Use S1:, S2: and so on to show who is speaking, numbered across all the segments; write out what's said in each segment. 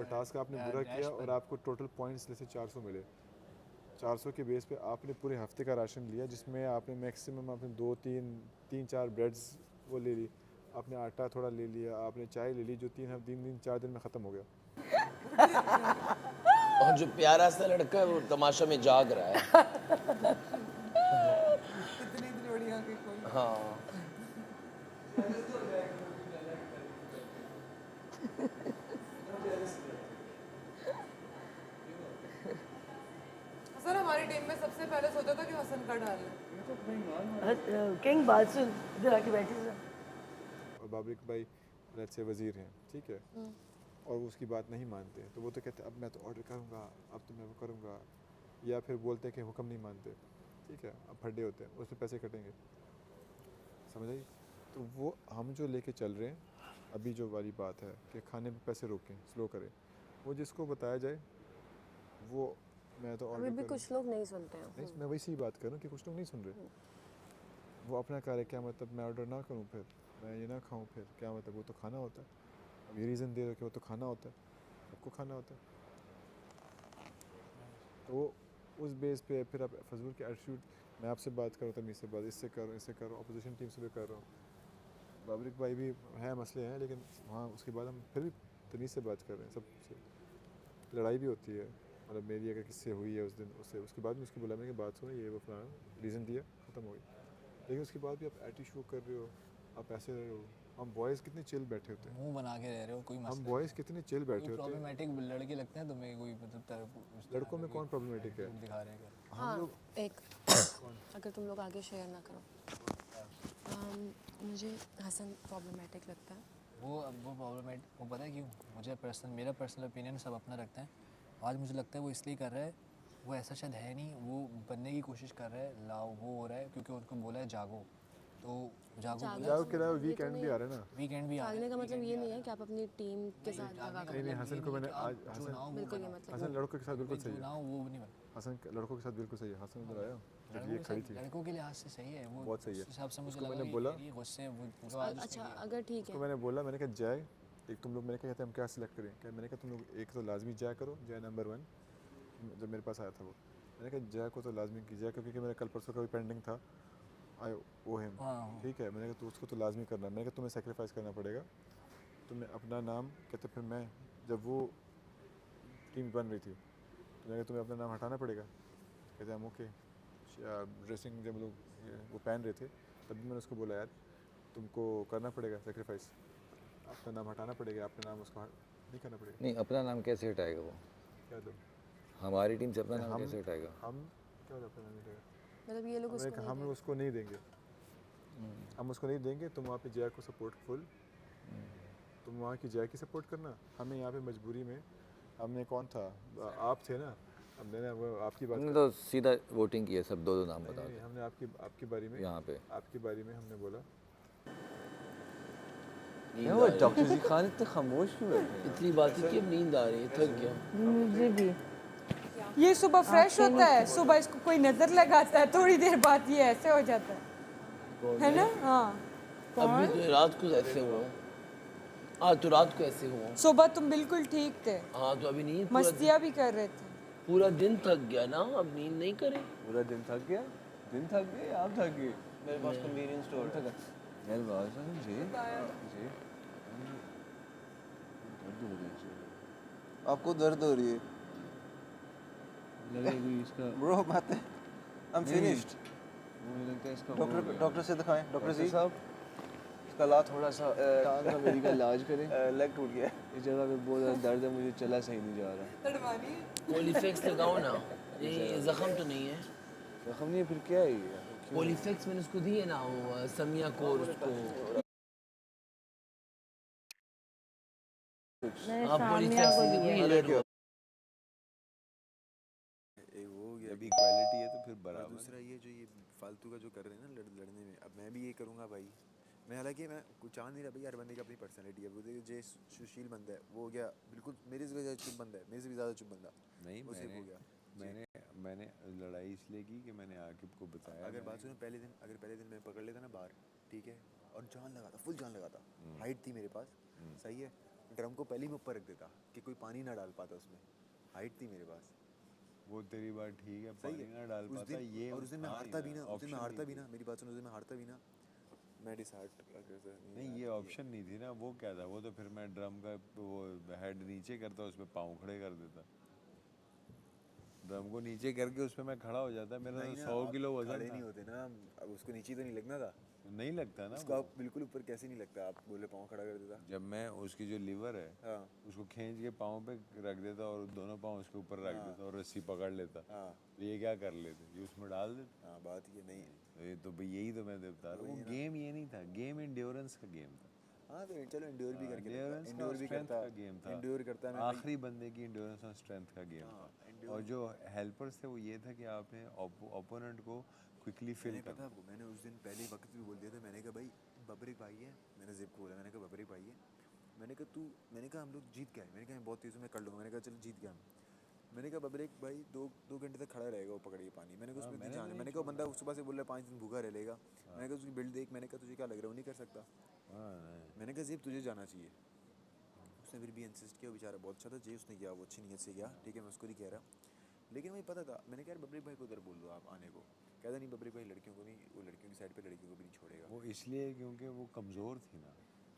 S1: और टास्क आपने बुरा किया और आपको टोटल पॉइंट्स जैसे 400 मिले, 400 के बेस पे आपने पूरे हफ्ते का राशन लिया, जिसमें आपने मैक्सिमम आपने दो तीन तीन चार ब्रेड्स वो ले ली, आपने आटा थोड़ा ले लिया, आपने चाय ले ली, जो तीन दिन 4 दिन में ख़त्म हो गया।
S2: और जो प्यारा सा लड़का है वो तमाशा में जाग रहा है।
S3: इतनी इतनी बड़ी आंखें खोल।
S2: हाँ
S3: सर हमारी टीम में सबसे पहले सोचा था कि हसन का डाल लें।
S4: किंग बात सुन, इधर आके बैठी सर।
S1: और बाबरिक भाई लेट्स से वज़ीर हैं, ठीक है, और वो उसकी बात नहीं मानते, तो वो तो कहते हैं अब मैं तो ऑर्डर करूँगा, अब तो मैं वो करूँगा, या फिर बोलते हैं कि हुक्म नहीं मानते, ठीक है, अब फड्डे होते हैं, उस पर पैसे कटेंगे, समझ आई। तो वो हम जो लेके चल रहे हैं अभी जो वाली बात है कि खाने पे पैसे रोकें, स्लो करें, वो जिसको बताया जाए वो मैं तो
S5: अभी
S1: ऑर्डर
S5: भी कुछ लोग नहीं सुनते हैं।
S1: नहीं, मैं वैसी ही बात कर रहा हूँ कि कुछ लोग नहीं सुन रहे, वो अपना कार्य, क्या मतलब मैं ऑर्डर ना करूँ, फिर मैं ये ना खाऊँ, फिर क्या मतलब, वो तो खाना होता है। अब ये रीज़न दे रहे हो कि वो तो खाना होता है, सबको खाना होता है, तो उस बेस पे फिर आप फजूल के एटीट्यूड, मैं आपसे बात करूँ तमीज़ से बात, इससे करूँ इससे करूँ, अपोजिशन टीम से भी कर रहा हूँ, बाबरिक भाई भी है, मसले हैं, लेकिन वहाँ उसके बाद हम फिर भी तमीज़ से बात कर रहे हैं, सबसे लड़ाई भी होती है, मतलब मेरी अगर किससे हुई है उस दिन, उससे उसके बाद भी उसको बोला मैंने कि बात सुनो, ये वो फलाना रीज़न दिया, ख़त्म हो गई, लेकिन उसके बाद भी आप एटीट्यूड शो कर रहे हो, आप ऐसे रहे हो। हम बॉयज़ कितने चिल बैठे होते हैं,
S6: मुंह बना के रह रहे हो, कोई मसला
S1: हम बॉयज़ कितने चिल बैठे होते हैं।
S6: प्रॉब्लमेटिक लड़के लगते हैं तुम्हें, कोई मतलब
S1: लड़कों में कौन प्रॉब्लमेटिक है,
S6: दिखा रहे हैं
S5: हाँ
S1: हम लोग
S5: एक अगर तुम लोग आगे शेयर ना करो, मुझे हसन प्रॉब्लमेटिक लगता है।
S6: वो प्रॉब्लमेटिक, वो पता है क्यों? मुझे मेरा पर्सनल ओपिनियन सब अपना रखते हैं। आज मुझे लगता है वो इसलिए कर रहा है, वो ऐसा शायद है नहीं, वो बनने की कोशिश कर रहा है, वो हो रहा है क्योंकि उनको बोला है जागो, तो
S1: जाओ कि वीकेंड भी आ रहा है ना,
S6: वीकेंड भी आ रहा है।
S5: जागने का मतलब ये नहीं है कि आप अपनी टीम के साथ दगा करो।
S1: नहीं हसन को मैंने आज
S5: बिल्कुल ये मतलब
S1: हसन लड़कों के साथ बिल्कुल सही है,
S6: वो नहीं बना,
S1: हसन लड़कों के साथ बिल्कुल सही है, हसन उधर आया जब ये खड़ी थी,
S6: लड़कों के लिहाज से सही है वो,
S1: बहुत सही है।
S6: उस हिसाब से मुझे
S1: उसको
S6: लगा
S1: मैंने
S6: कि
S1: बोला,
S6: ये गुस्से वो पूरा आज
S5: अच्छा अगर ठीक
S1: उसको
S5: है
S1: मैंने बोला, मैंने कहा जय, एक तुम लोग, मैंने कहा कहते हम क्या सिलेक्ट करें, क्या मैंने कहा तुम लोग एक तो लाजमी जय करो, जय नंबर 1, जब मेरे पास आया था वो, मैंने कहा जय को तो लाजमी कीजिए क्योंकि मेरा कल परसों का भी पेंडिंग था, आई ओ हिम, ठीक है, मैंने कहा तो उसको तो लाजमी करना है, मैंने कहा तुम्हें सेक्रीफाइस करना पड़ेगा, तुम्हें अपना नाम, कहते फिर मैं जब वो टीम बन रही थी तो मैंने कहा तुम्हें अपना नाम हटाना पड़ेगा, कहते हम ओके, ड्रेसिंग जब लोग वो पहन रहे थे तब भी मैंने उसको बोला यार तुमको करना पड़ेगा सेक्रीफाइस, अपना नाम हटाना पड़ेगा, अपना नाम उसको नहीं करना पड़ेगा।
S7: नहीं, अपना नाम कैसे हटाएगा वो?
S1: क्या दो
S7: हमारी टीम से अपना नाम कैसे हटाएगा?
S1: हम क्या होता अपना नाम हटाएगा,
S5: मतलब ये लोग उसको
S1: हम उसको नहीं देंगे, हम उसको नहीं देंगे, तुम वहाँ पे जय को सपोर्ट फुल, तुम वहाँ की जय की सपोर्ट करना, हमें यहाँ पे मजबूरी में, हमने कौन था, आप थे ना, हमने ना वो आपकी बात,
S7: हमने तो सीधा वोटिंग की है, सब दो नाम बता
S1: नहीं,
S7: दो
S1: हमने आपकी बारी में,
S7: यहाँ पे।
S1: आपकी बारी में हमने बोला
S2: वो
S8: डॉक्टर जी खान इतने खामोश क्यों बैठे हैं?
S2: इतनी बातें की, अब नींद आ रही है, थक गया।
S4: मुझे भी
S3: ये सुबह फ्रेश होता है, सुबह इसको कोई नजर लगाता है, थोड़ी देर बाद ये ऐसे हो जाता है ना। हाँ
S2: अभी तो रात को ऐसे हुआ, हाँ तो रात को ऐसे हुआ,
S3: सुबह तुम बिल्कुल ठीक थे,
S2: हाँ तो अभी नींद
S3: मस्तियाँ भी कर रहे थे।
S2: पूरा दिन थक गया ना, अब नींद नहीं करे।
S8: पूरा दिन थक गया, दिन थक गए, आप थक गए।
S9: मेरे पास कन्वीनियंस स्टोर है।
S8: यार बात सुनो जी, जी दर्द हो रही है,
S9: आपको दर्द हो रही है
S8: लगेगा इसका
S9: ब्रो, मत, आई एम फिनिश्ड।
S8: मुझे लगता है इसका
S9: डॉक्टर से दिखाएं, डॉक्टर जी
S8: साहब,
S9: इसका लात
S8: थोड़ा सा टांग का मेरी का इलाज करें,
S9: लेग टूट गया है।
S8: इस जगह पे बहुत ज़्यादा दर्द है, मुझे चला सही नहीं जा रहा।
S2: पोलीफेक्स लगाओ ना, ये जख्म तो नहीं है,
S8: जख्म नहीं है, फिर क्या है ये?
S2: पोलीफेक्स मैंने उसको दी है ना, वो समिया को और उसको,
S4: मैंने
S2: हाँ
S4: सामिया
S2: पोलीफेक्स
S4: को
S2: दी
S4: दिया
S2: हुई
S4: है।
S2: है लड़को।
S10: एक वो हो गया,
S8: जब इक्वालिटी है तो फिर
S10: और
S8: बराबर।
S10: दूसरा ये जो ये फालतू का जो कर रहे हैं ना लड़ने में, अब मैं भी ये करूँगा भाई, मैं हालांकि मैं कुछ चाह नहीं रहा भाई, हर बंदे की अपनी पर्सनैलिटी है, वो देखिए जो सुशील बंदा है वो हो गया बिल्कुल मेरे से ज़्यादा चुप बंदा है, मेरे से भी ज़्यादा चुप बंदा,
S8: नहीं,
S10: वो सिर्फ हो गया।
S8: मैंने लड़ाई इसलिए की कि मैंने आकिब को बताया।
S10: अगर बात सुनो, पहले दिन मैं पकड़ लेता ना बाहर, ठीक है, और जान लगाता, फुल जान लगाता, हाइट थी मेरे पास, सही है, ड्रम को पहले ही मैं ऊपर रख देता कि कोई पानी ना डाल पाता उसमें, हाइट थी मेरे पास।
S8: वो तेरी बात ठीक है,
S10: सही
S8: पानी
S10: है।
S8: ना डाल
S10: उस
S8: पाता
S10: दिन
S8: ये।
S10: और उस दिन मैं
S8: हाँ
S10: हारता भी
S8: यार,
S10: ना, उस दिन मैं
S8: option
S10: हारता
S8: नहीं
S10: भी
S8: थी।
S10: ना, मेरी बात सुनो, उस दिन मैं हारता भी ना, मैं डिसहार्ट
S8: नहीं ये ऑप्शन नहीं थी ना, वो क्या था, वो तो फिर मैं ड्रम का वो हेड नीचे करता, उसमें पाँव खड़े कर देता, ड्रम को नीचे करके उसमें मैं खड़ा हो जाता। मेरा
S10: नहीं
S8: तो
S10: ना,
S8: 100 किलो
S10: आप
S8: वजन
S10: खड़े
S8: था।
S10: नहीं होते ना, अब उसको नीचे तो नहीं लगना था,
S8: नहीं लगता ना
S10: उसको
S8: वो।
S10: आप बिल्कुल ऊपर कैसे नहीं लगता, आप बोले पाँव खड़ा कर देता।
S8: जब मैं उसकी जो लीवर है
S10: हाँ
S8: उसको खींच के पाँव पे रख देता और दोनों पाँव उसके ऊपर रख
S10: हाँ।
S8: देता और रस्सी पकड़ लेता,
S10: हाँ
S8: तो ये क्या कर लेते, ये उसमें डाल देते।
S10: हाँ, बात ये नहीं है।
S8: तो ये तो भाई यही तो मैं बता रहा हूँ, वो गेम ये नहीं था, गेम एंड्योरेंस का गेम था।
S10: हाँ तो चलो इंड्योर भी करके
S8: एंड्योरेंस का
S10: इंड्योर भी
S8: स्ट्रेंथ
S10: करता,
S8: का गेम था।
S10: इंड्योर करता मैं भाई।
S8: आखिरी बंदे की एंड्योरेंस और स्ट्रेंथ का गेम
S10: हाँ,
S8: था। और जो हेल्पर्स थे वो ये था कि आपने ओपोनेंट को क्विकली फिल
S10: मैंने
S8: करना।
S10: पता आपको, मैंने उस दिन पहले वक्त भी बोल दिया था, मैंने कहा भाई बबरिक भाई है, मैंने जिप को बोला, मैंने कहा बबरिक भाई है, मैंने कहा तू, मैंने कहा हम लोग जीत गए, मैंने कहा मैं बहुत तेज़ हूँ मैं कर लूँगा, मैंने कहा चल जीत गया हम। मैंने कहा बबरिक भाई दो घंटे तक खड़ा रहेगा वो पकड़िए पानी, मैंने कहा उसमें इतनी जान है, मैंने कहा वो बंदा सुबह से बोल रहा है 5 दिन भूखा रह लेगा, मैंने कहा उसकी बिल्ड देख, मैंने कहा तुझे क्या लग रहा है वो नहीं कर सकता, मैंने कहा जिप तुझे जाना चाहिए। उसने फिर भी इंसिस्ट किया, वो बेचारा बहुत अच्छा था जे, उसने किया, वो अच्छी नीयत से गया, ठीक है मैं उसको नहीं कह रहा, लेकिन मुझे पता था, मैंने कहा यार बबरिक भाई को उधर बोल दो आप आने को, कहता नहीं बबरिक भाई लड़कियों को नहीं, वो लड़कियों की साइड पे लड़कियों को भी नहीं छोड़ेगा।
S8: वो इसलिए क्योंकि वो कमज़ोर थी ना।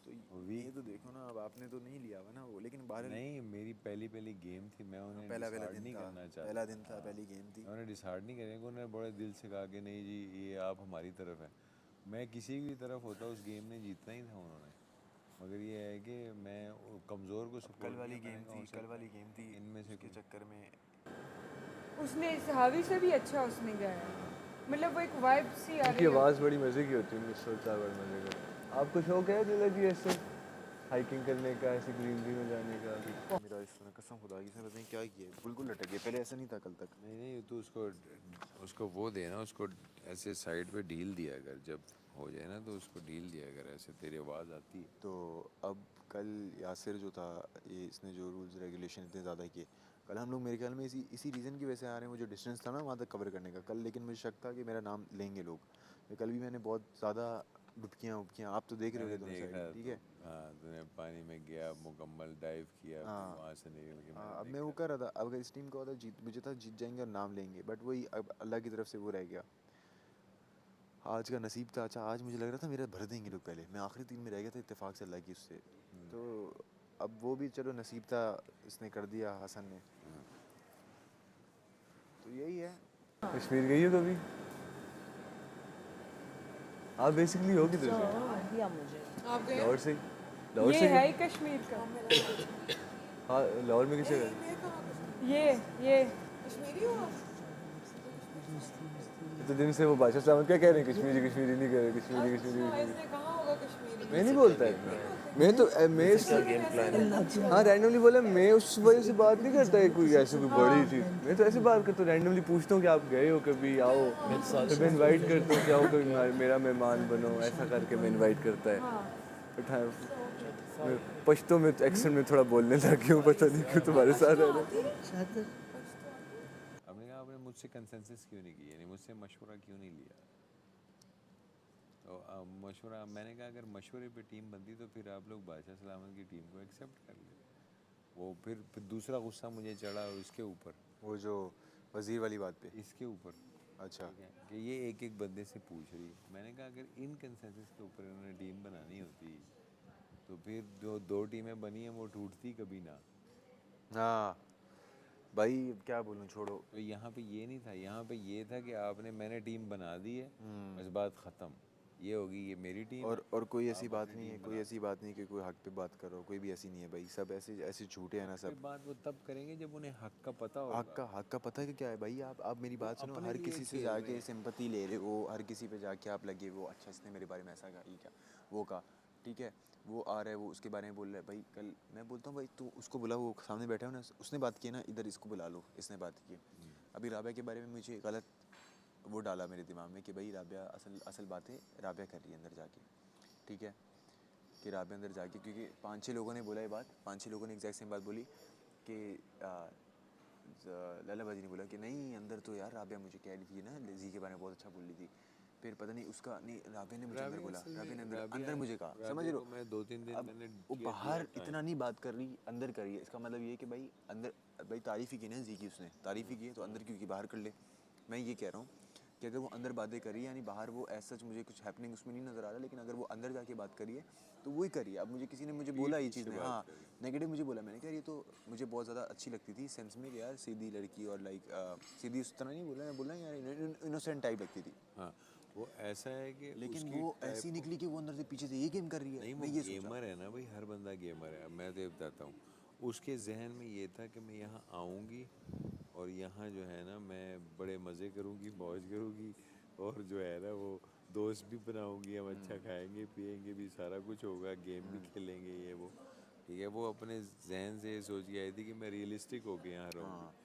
S10: तो ये तो देखो ना, अब आपने तो नहीं लिया हुआ ना वो, लेकिन बाहर
S8: नहीं मेरी पहली गेम थी, मैं उन्हें
S10: पहला
S8: डिसार्ड
S10: दिन
S8: नहीं
S10: था,
S8: करना चाहता।
S10: पहला दिन था, पहली गेम थी।
S8: उन्होंने डिसार्ड नहीं करेंगे, उन्होंने बड़े दिल से कहा कि नहीं जी ये आप हमारी तरफ है, मैं किसी की तरफ होता उस गेम ने जीतना ही था उन्होंने, मगर ये है कि मैं कमज़ोर को सपोर्ट
S10: कल वाली
S8: किया,
S10: गेम
S8: मैंने कहा
S10: थी,
S8: हो सकता
S10: कल वाली गेम थी,
S8: इनमें से
S10: उसके
S8: कोई।
S10: चक्कर में
S3: उसने हावी से भी अच्छा उसने गाया, मतलब वो एक वाइब सी आ
S1: उनकी
S3: रही है।
S1: आवाज़ बड़ी मज़े की होती है, मिस होता है बड़ा मज़े का। आपको शौक है दिला जी ऐसे हाइकिंग करने का, ऐसे ग्रीनरी में जाने का?
S10: मेरा इसने कसम खुदा की, इसने पता नहीं क्या किया, बिल्कुल लटक गया, पहले ऐसा नहीं था कल तक।
S8: नहीं तो उसको वो देना, उसको ऐसे साइड पे ढील दिया कर, जब हो जाए ना तो उसको ढील दिया कर, ऐसे तेरी आवाज़ आती है।
S10: तो अब कल यासिर जो था, ये इसने जो रूल्स रेगुलेशन इतने ज़्यादा किए, कल हम लोग मेरे ख्याल में इसी रीज़न की वजह से आ रहे हैं, वो जो डिस्टेंस था ना वहाँ तक कवर करने का कल, लेकिन मुझे शक था कि मेरा नाम लेंगे लोग, तो कल भी मैंने बहुत ज़्यादा डुबकियाँ आप तो देख रहे होगे दोनों
S8: देखा
S10: साइड, ठीक है।
S8: हाँ तूने पानी में गया, मुकम्मल डाइव किया, फिर
S10: हाँ।
S8: वहाँ से निकल के
S10: हाँ, अब
S8: मैंने
S10: मैं वो कर रहा था, अब अगर इस टीम का होता जीत, मुझे था जीत जाएंगे और नाम लेंगे, बट वही अब अल्लाह की तरफ से वो रह गया, आज का नसीब था। अच्छा आज मुझे लग रहा था मेरा भर देंगे लोग, पहले मैं आखिरी 3 में रह गया था इत्तेफाक से अल्लाह की उससे, तो अब वो भी चलो नसीब था, इसने कर दिया हसन ने, तो यही है।
S1: कश्मीर गई हो कभी? आप बेसिकली हो किधर से?
S4: दिया मुझे।
S3: आप गए?
S1: लाहौर से? लाहौर
S3: ये
S1: से?
S3: है ही कश्मीर का।
S1: हाँ लाहौर में किसे गए?
S3: ये
S1: तो दिन से वो बादशाह साहब क्या कह रहे हैं, कश्मीरी कश्मीरी नहीं कह रहे, कश्मीरी कश्मीरी
S3: इसने कहा होगा कश्मीरी।
S1: मैं नहीं बोलता इतना, मैं तो मैं हाँ रैंडमली बोला, मैं उस वजह से बात नहीं करता है कोई ऐसी कोई बड़ी चीज़, मैं तो ऐसे बात करता हूँ, रैंडमली पूछता हूँ कि आप गए हो कभी, आओ, फिर मैं इनवाइट करता हूँ कि आओ कभी मेरा मेहमान बनो, ऐसा करके मैं इनवाइट करता है। मैं पश्तो में एक्सेंट में थोड़ा बोलने लग गया हूँ, पता नहीं क्यों तुम्हारे साथ है ना।
S8: हमने कहा आपने मुझसे कंसेंसस क्यों नहीं किया, यानी मुझसे मशवरा क्यों नहीं लिया, तो मशवरा मैंने कहा अगर मशवरे पे टीम बनती तो फिर आप लोग बादशाह सलामत की टीम को एक्सेप्ट कर ले। वो फिर दूसरा गुस्सा मुझे चढ़ा इसके ऊपर,
S10: वो जो वज़ीर वाली बात पे,
S8: इसके ऊपर,
S10: अच्छा
S8: ठीक है, कि ये एक बंदे से पूछ रही है। मैंने कहा अगर इन कंसेंसस के ऊपर इन्होंने टीम बनानी होती तो फिर जो 2 टीमें बनी हैं वो टूटती कभी ना।
S10: हाँ भाई क्या बोलूँ, छोड़ो।
S8: तो यहाँ पे ये नहीं था, यहाँ पे ये था कि मैंने टीम बना दी है, बस बात ख़त्म, ये होगी, ये मेरी टीम
S10: और कोई ऐसी
S8: आप
S10: बात
S8: अपनी
S10: नहीं है,
S8: टीम
S10: कोई
S8: बनाओ।
S10: ऐसी बात नहीं कि कोई हक पे बात करो, कोई भी ऐसी नहीं है भाई, सब ऐसे झूठे हैं ना
S8: फिर
S10: सब।
S8: बात वो तब करेंगे जब उन्हें हक का पता होगा।
S10: हक का पता है कि क्या है भाई, आप मेरी बात सुनो,
S8: अपने
S10: हर
S8: लिए
S10: किसी से
S8: खेल रहे
S10: जाके
S8: हैं।
S10: सिंपैथी ले रहे हो, हर किसी पे जाके आप लगे वो, अच्छा इसने मेरे बारे में ऐसा कहा, ये क्या वो कहा, ठीक है, वो आ रहा है वो उसके बारे में बोल रहा है, भाई कल मैं बोलता हूँ भाई तू उसको बुला, वो सामने बैठा है ना, उसने बात की ना, इधर इसको बुला लो, इसने बात की। अभी राबिया के बारे में मुझे गलत वो डाला मेरे दिमाग में कि भाई राबिया असल बातें राबिया कर रही है अंदर जाके, ठीक है, कि राबिया अंदर जाके, क्योंकि 5-6 लोगों ने बोला ये बात, 5-6 लोगों ने एग्जैक्ट सेम बात बोली कि लाला बाजी ने बोला कि नहीं अंदर तो यार राबिया मुझे कह रही थी ना जी के बारे में बहुत अच्छा बोल रही थी, फिर पता नहीं उसका नहीं रावी ने मुझे अंदर बोला,
S8: असल में
S10: रावी ने
S8: रावी
S10: अंदर मुझे कहा,
S8: रावी
S10: समझ रहे
S8: को
S10: हो?
S8: मैं 2-3 दिन
S10: अब
S8: मैंने
S10: वो
S8: दिया
S10: बाहर
S8: time।
S10: इतना नहीं बात कर रही, अंदर कर रही है। इसका मतलब ये है कि भाई अंदर, भाई तारीफ ही की ना जी की उसने, तारीफ ही की है तो अंदर क्यों की, बाहर कर ले। मैं ये कह रहा हूँ कि अगर वो अंदर बातें करी यानी बाहर वो ऐसा सच मुझे कुछ हैपनिंग उसमें नहीं नज़र आ रहा, लेकिन अगर वो अंदर जाके बात करी है तो वही करी है। अब मुझे किसी ने मुझे बोला ये चीज़ ने, हाँ नेगेटिव मुझे बोला, मैंने कहा ये तो मुझे बहुत ज़्यादा अच्छी लगती थी सेंस में कि यार सीधी लड़की और लाइक सीधी उस तरह नहीं बोला, मैं बोला यार इनोसेंट टाइप लगती थी।
S8: हाँ वो ऐसा है कि
S10: लेकिन
S8: उसकी
S10: वो
S8: type
S10: ऐसी
S8: of-
S10: निकली कि वो अंदर से पीछे से ये गेम कर रही है।
S8: नहीं
S10: मैं
S8: वो
S10: ये सोचा
S8: गेमर है ना भाई, हर बंदा गेमर है। अब मैं तो ये बताता हूँ, उसके जहन में ये था कि मैं यहाँ आऊँगी और यहाँ जो है ना मैं बड़े मज़े करूँगी, मौज करूँगी और जो है ना वो दोस्त भी बनाऊँगी, हम अच्छा खाएंगे पिएंगे भी, सारा कुछ होगा, गेम भी खेलेंगे ये वो। ठीक है, वो अपने जहन से ये सोच के आई थी कि मैं रियलिस्टिक होके यहाँ रहूँगी।